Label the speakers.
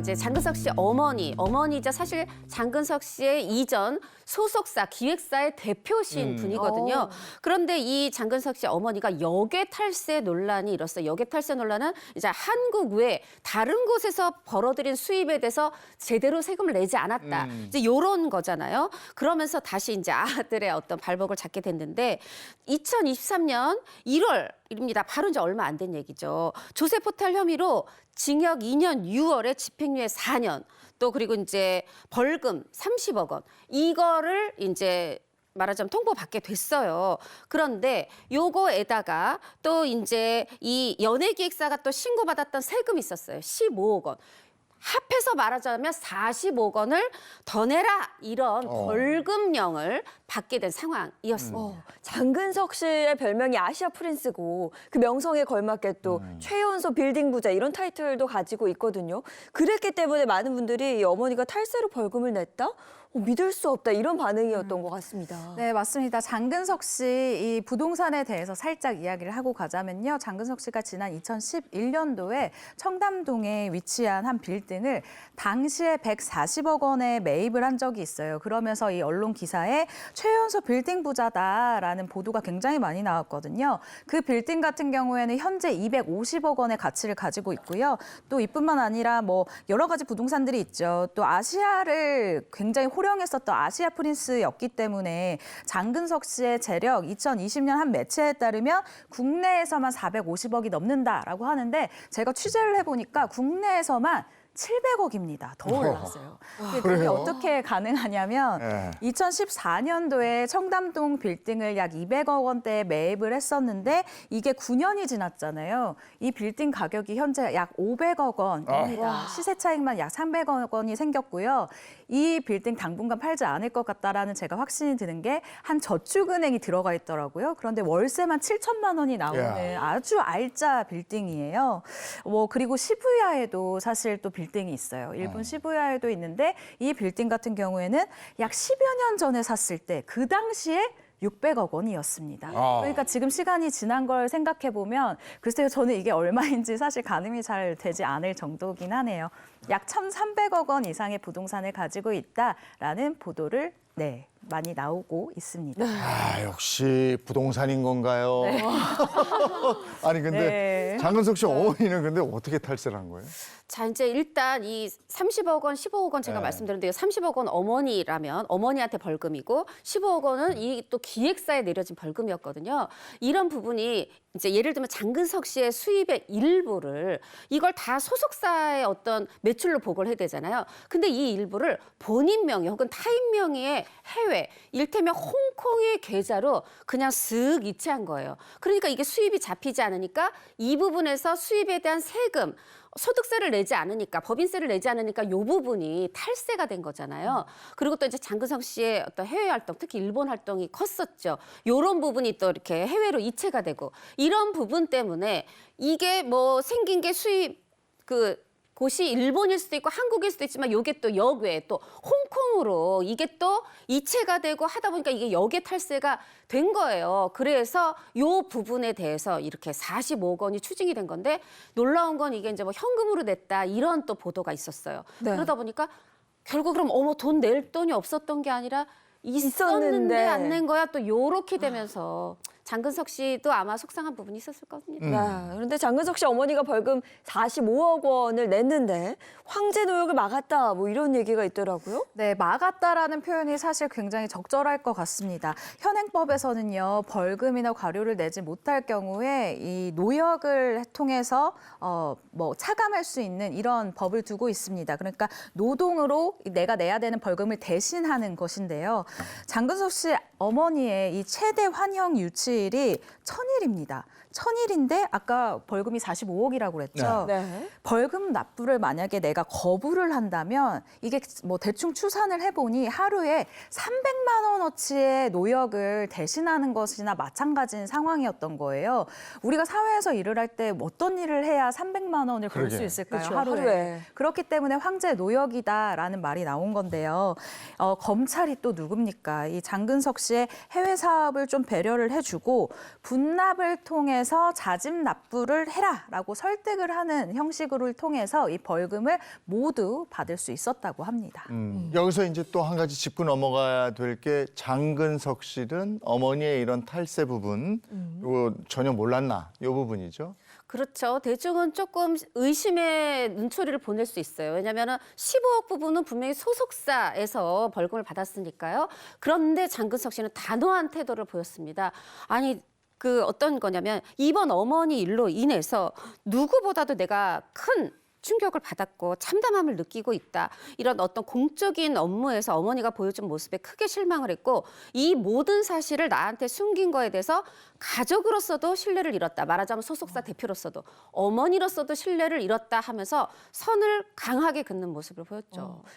Speaker 1: 이제 장근석 씨 어머니이자 사실 장근석 씨의 이전 소속사 기획사의 대표신 분이거든요. 그런데 이 장근석 씨 어머니가 역외 탈세 논란이 일었어요. 역외 탈세 논란은 이제 한국 외 다른 곳에서 벌어들인 수입에 대해서 제대로 세금을 내지 않았다. 이제 이런 거잖아요. 그러면서 다시 이제 아들의 어떤 발목을 잡게 됐는데 2023년 1월입니다. 바로 이제 얼마 안 된 얘기죠. 조세 포탈 혐의로 징역 2년 6월에 집행유예 4년 또 그리고 이제 벌금 30억 원 이거를 이제 말하자면 통보받게 됐어요. 그런데 요거에다가 또 이제 이 연예기획사가 또 신고받았던 세금이 있었어요. 15억 원. 합해서 말하자면 40억 원을 더 내라 이런 벌금령을 받게 된 상황이었습니다.
Speaker 2: 장근석 씨의 별명이 아시아 프린스고 그 명성에 걸맞게 또 최연소 빌딩 부자 이런 타이틀도 가지고 있거든요. 그랬기 때문에 많은 분들이 이 어머니가 탈세로 벌금을 냈다? 믿을 수 없다 이런 반응이었던 것 같습니다.
Speaker 3: 네, 맞습니다. 장근석 씨 이 부동산에 대해서 살짝 이야기를 하고 가자면요. 장근석 씨가 지난 2011년도에 청담동에 위치한 한 빌딩을 당시에 140억 원에 매입을 한 적이 있어요. 그러면서 이 언론 기사에 최연소 빌딩 부자다라는 보도가 굉장히 많이 나왔거든요. 그 빌딩 같은 경우에는 현재 250억 원의 가치를 가지고 있고요. 또 이뿐만 아니라 뭐 여러 가지 부동산들이 있죠. 또 아시아를 굉장히 호령했었던 아시아 프린스였기 때문에 장근석 씨의 재력 2020년 한 매체에 따르면 국내에서만 450억이 넘는다라고 하는데 제가 취재를 해보니까 국내에서만 700억입니다. 더 올랐어요. 그게 어떻게 가능하냐면 2014년도에 청담동 빌딩을 약 200억 원대에 매입을 했었는데 이게 9년이 지났잖아요. 이 빌딩 가격이 현재 약 500억 원입니다. 시세 차익만 약 300억 원이 생겼고요. 이 빌딩 당분간 팔지 않을 것 같다라는 제가 확신이 드는 게 한 저축은행이 들어가 있더라고요. 그런데 월세만 7천만 원이 나오는 아주 알짜 빌딩이에요. 그리고 시부야에도 사실 또 빌딩이 있어요. 일본 시부야에도 있는데 이 빌딩 같은 경우에는 약 10여 년 전에 샀을 때 그 당시에 600억 원이었습니다. 그러니까 지금 시간이 지난 걸 생각해 보면 글쎄요, 저는 이게 얼마인지 사실 가늠이 잘 되지 않을 정도긴 하네요. 약 1,300억 원 이상의 부동산을 가지고 있다라는 보도를 많이 나오고 있습니다.
Speaker 4: 역시 부동산인 건가요? 아니 근데 장근석 씨 어머니는 근데 어떻게 탈세를 한 거예요?
Speaker 1: 자, 이제 일단 이 30억 원, 15억 원 제가 말씀드렸는데 30억 원 어머니라면 어머니한테 벌금이고 15억 원은 이 또 기획사에 내려진 벌금이었거든요. 이런 부분이 이제 예를 들면 장근석 씨의 수입의 일부를 이걸 다 소속사의 어떤 매출로 보고를 해야 되잖아요. 근데 이 일부를 본인 명의 혹은 타인 명의의 해외, 일테면 홍콩의 계좌로 그냥 쓱 이체한 거예요. 그러니까 이게 수입이 잡히지 않으니까 이 부분에서 수입에 대한 세금, 소득세를 내지 않으니까 법인세를 내지 않으니까 이 부분이 탈세가 된 거잖아요. 그리고 또 이제 장근석 씨의 어떤 해외 활동, 특히 일본 활동이 컸었죠. 이런 부분이 또 이렇게 해외로 이체가 되고 이런 부분 때문에 이게 뭐 생긴 게 수입 곳이 일본일 수도 있고 한국일 수도 있지만 이게 또 역외 또 홍콩으로 이게 또 이체가 되고 하다 보니까 이게 역외 탈세가 된 거예요. 그래서 이 부분에 대해서 이렇게 45억 원이 추징이 된 건데 놀라운 건 이게 이제 뭐 현금으로 냈다 이런 또 보도가 있었어요. 그러다 보니까 결국 그럼 돈 낼 돈이 없었던 게 아니라 있었는데 안 낸 거야 또 요렇게 되면서 장근석 씨도 아마 속상한 부분이 있었을 겁니다.
Speaker 2: 그런데 장근석 씨 어머니가 벌금 45억 원을 냈는데 황제 노역을 막았다 뭐 이런 얘기가 있더라고요.
Speaker 3: 네, 막았다라는 표현이 사실 굉장히 적절할 것 같습니다. 현행법에서는요, 벌금이나 과료를 내지 못할 경우에 이 노역을 통해서 차감할 수 있는 이런 법을 두고 있습니다. 그러니까 노동으로 내가 내야 되는 벌금을 대신하는 것인데요. 장근석 씨 어머니의 이 최대 환영 유치일이 1000일입니다. 1000일인데 아까 벌금이 45억이라고 그랬죠. 벌금 납부를 만약에 내가 거부를 한다면 이게 뭐 대충 추산을 해보니 하루에 300만 원어치의 노역을 대신하는 것이나 마찬가지인 상황이었던 거예요. 우리가 사회에서 일을 할 때 어떤 일을 해야 300만 원을 벌 수 있을까요?
Speaker 2: 그렇죠,
Speaker 3: 하루에. 그렇기 때문에 황제 노역이다라는 말이 나온 건데요. 검찰이 또 누굽니까? 이 장근석 씨의 해외 사업을 좀 배려를 해주고 분납을 통해서 통해서 자진 납부를 해라라고 설득을 하는 형식을 통해서 이 벌금을 모두 받을 수 있었다고 합니다.
Speaker 4: 여기서 이제 또 한 가지 짚고 넘어가야 될 게 장근석 씨는 어머니의 이런 탈세 부분 이거 전혀 몰랐나 이 부분이죠.
Speaker 1: 그렇죠. 대중은 조금 의심의 눈초리를 보낼 수 있어요. 왜냐하면 15억 부분은 분명히 소속사에서 벌금을 받았으니까요. 그런데 장근석 씨는 단호한 태도를 보였습니다. 아니, 어떤 거냐면 이번 어머니 일로 인해서 누구보다도 내가 큰 충격을 받았고 참담함을 느끼고 있다. 이런 어떤 공적인 업무에서 어머니가 보여준 모습에 크게 실망을 했고 이 모든 사실을 나한테 숨긴 거에 대해서 가족으로서도 신뢰를 잃었다. 말하자면 소속사 대표로서도 어머니로서도 신뢰를 잃었다 하면서 선을 강하게 긋는 모습을 보였죠.